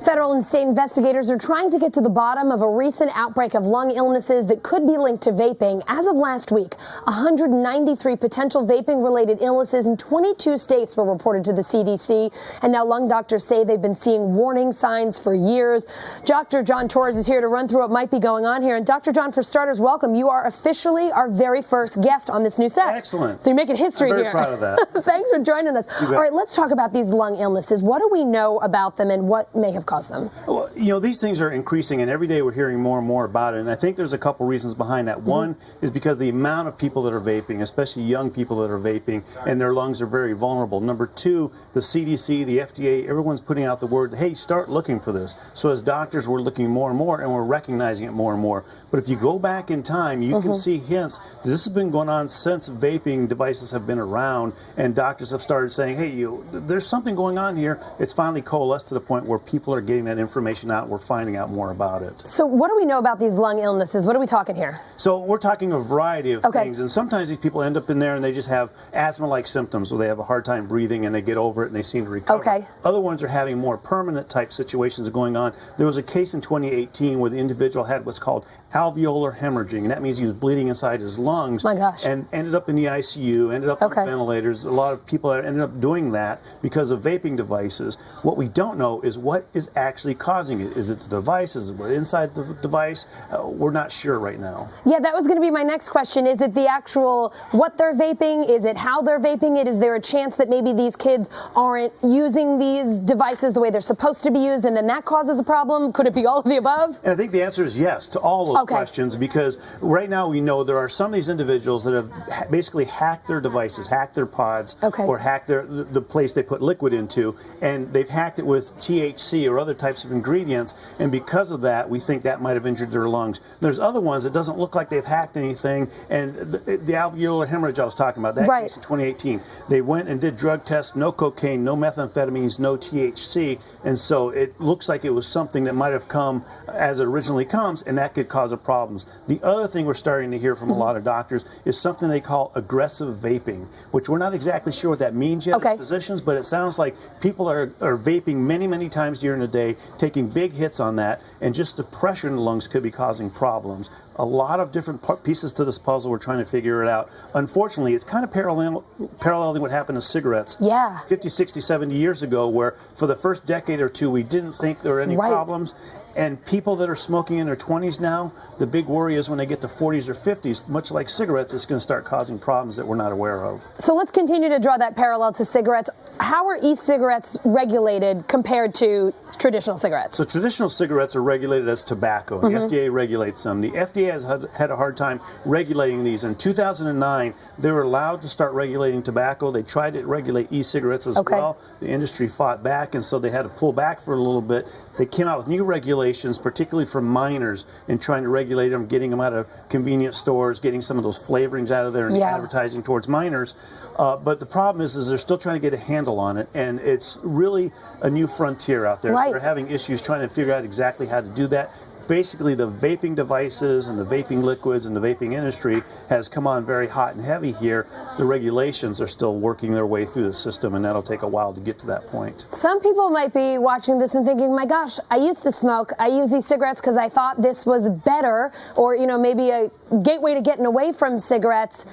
Federal and state investigators are trying to get to the bottom of a recent outbreak of lung illnesses that could be linked to vaping. As of last week, 193 potential vaping-related illnesses in 22 states were reported to the CDC, and now lung doctors say they've been seeing warning signs for years. Dr. John Torres is here to run through what might be going on here. And Dr. John, for starters, welcome. You are officially our very first guest on this new set. Excellent. So you're making history here. I'm very proud of that. Thanks for joining us. All right, let's talk about these lung illnesses. What do we know about them and what may have caused them? Well, you know, these things are increasing, and every day we're hearing more and more about it. And I think there's a couple reasons behind that. One is because the amount of people that are vaping, especially young people that are vaping, and their lungs are very vulnerable. Number two, the CDC, the FDA, everyone's putting out the word, hey, start looking for this. So as doctors, we're looking more and more, and we're recognizing it more and more. But if you go back in time, you can see hints. This has been going on since vaping devices have been around, and doctors have started saying, hey, there's something going on here. It's finally coalesced to the point where people are getting that information out. We're finding out more about it. So what do we know about these lung illnesses? What are we talking here? So we're talking a variety of things, and sometimes these people end up in there and they just have asthma-like symptoms where they have a hard time breathing and they get over it and they seem to recover. Other ones are having more permanent type situations going on. There was a case in 2018 where the individual had what's called alveolar hemorrhaging, and that means he was bleeding inside his lungs. My gosh. And ended up in the ICU, ended up on ventilators. A lot of people ended up doing that because of vaping devices. What we don't know is what is actually causing it. Is it the device? Is it inside the device? We're not sure right now. Yeah, that was going to be my next question. Is it the actual what they're vaping? Is it how they're vaping it? Is there a chance that maybe these kids aren't using these devices the way they're supposed to be used, and then that causes a problem? Could it be all of the above? And I think the answer is yes to all those questions, because right now we know there are some of these individuals that have basically hacked their devices, hacked their pods, or hacked the place they put liquid into, and they've hacked it with THC or other types of ingredients, and because of that, we think that might have injured their lungs. There's other ones that doesn't look like they've hacked anything, and the alveolar hemorrhage I was talking about, that case in 2018, they went and did drug tests, no cocaine, no methamphetamines, no THC, and so it looks like it was something that might have come as it originally comes, and that could cause problems. The other thing we're starting to hear from a lot of doctors is something they call aggressive vaping, which we're not exactly sure what that means yet as physicians, but it sounds like people are vaping many times during the day, taking big hits on that, and just the pressure in the lungs could be causing problems. A lot of different pieces to this puzzle. We're trying to figure it out. Unfortunately, it's kind of paralleling what happened to cigarettes 50, 60, 70 years ago, where for the first decade or two, we didn't think there were any problems. And people that are smoking in their 20s now, the big worry is when they get to 40s or 50s, much like cigarettes, it's going to start causing problems that we're not aware of. So let's continue to draw that parallel to cigarettes. How are e-cigarettes regulated compared to traditional cigarettes? So traditional cigarettes are regulated as tobacco. The FDA regulates them. The FDA has had a hard time regulating these. In 2009, they were allowed to start regulating tobacco. They tried to regulate e-cigarettes as well. The industry fought back, and so they had to pull back for a little bit. They came out with new regulations, particularly for minors, and trying to regulate them, getting them out of convenience stores, getting some of those flavorings out of there, and advertising towards minors. But the problem is they're still trying to get a handle on it, and it's really a new frontier out there. So they're having issues trying to figure out exactly how to do that. Basically, the vaping devices and the vaping liquids and the vaping industry has come on very hot and heavy here. The regulations are still working their way through the system, and that'll take a while to get to that point. Some people might be watching this and thinking, my gosh, I used to smoke. I use these cigarettes because I thought this was better, or, you know, maybe a gateway to getting away from cigarettes.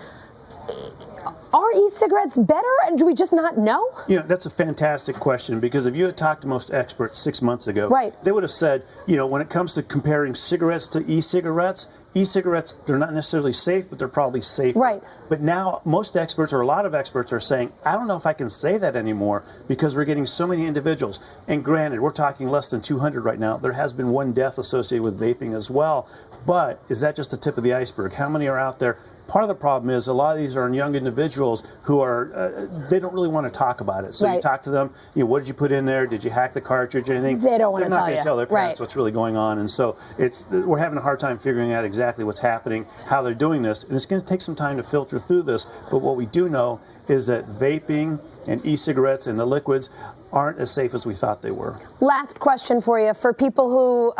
Are e-cigarettes better, and do we just not know? You know, that's a fantastic question, because if you had talked to most experts 6 months ago, they would have said, you know, when it comes to comparing cigarettes to e-cigarettes, they're not necessarily safe, but they're probably safer. But now most experts, or a lot of experts, are saying, I don't know if I can say that anymore, because we're getting so many individuals. And granted, we're talking less than 200 right now. There has been one death associated with vaping as well. But is that just the tip of the iceberg? How many are out there? Part of the problem is a lot of these are young individuals who are, they don't really want to talk about it. So you talk to them, you know, what did you put in there? Did you hack the cartridge or anything? They don't want to tell you. They're not going to tell their parents what's really going on. And so we're having a hard time figuring out exactly what's happening, how they're doing this. And it's going to take some time to filter through this. But what we do know is that vaping and e-cigarettes and the liquids aren't as safe as we thought they were. Last question for you. For people who,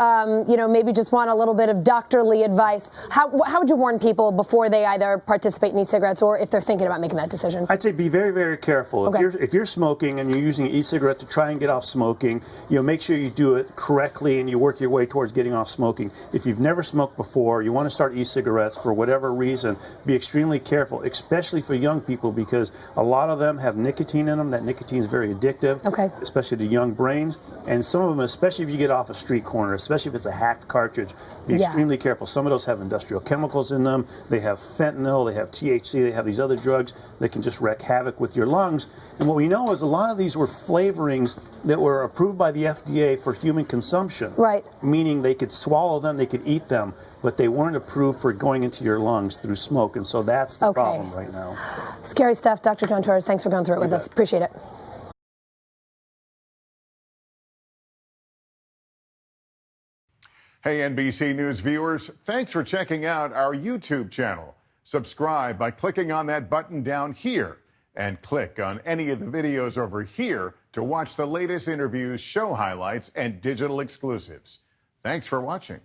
maybe just want a little bit of doctorly advice, how would you warn people before they either participate in e-cigarettes or if they're thinking about making that decision? I'd say be very, very careful. Okay. If you're smoking and you're using an e-cigarette to try and get off smoking, make sure you do it correctly and you work your way towards getting off smoking. If you've never smoked before, you want to start e-cigarettes for whatever reason, be extremely careful, especially for young people, because a lot of them have nicotine in them. That nicotine is very addictive, especially to young brains. And some of them, especially if you get off a street corner, especially if it's a hacked cartridge, be extremely careful. Some of those have industrial chemicals in them. They have fentanyl, they have THC, they have these other drugs that can just wreak havoc with your lungs. And what we know is a lot of these were flavorings that were approved by the FDA for human consumption. Right. Meaning they could swallow them, they could eat them, but they weren't approved for going into your lungs through smoke. And so that's the problem right now. Scary stuff. Dr. John Torres, thanks for going through it with us. Appreciate it. Hey, NBC News viewers, thanks for checking out our YouTube channel. Subscribe by clicking on that button down here and click on any of the videos over here to watch the latest interviews, show highlights, and digital exclusives. Thanks for watching.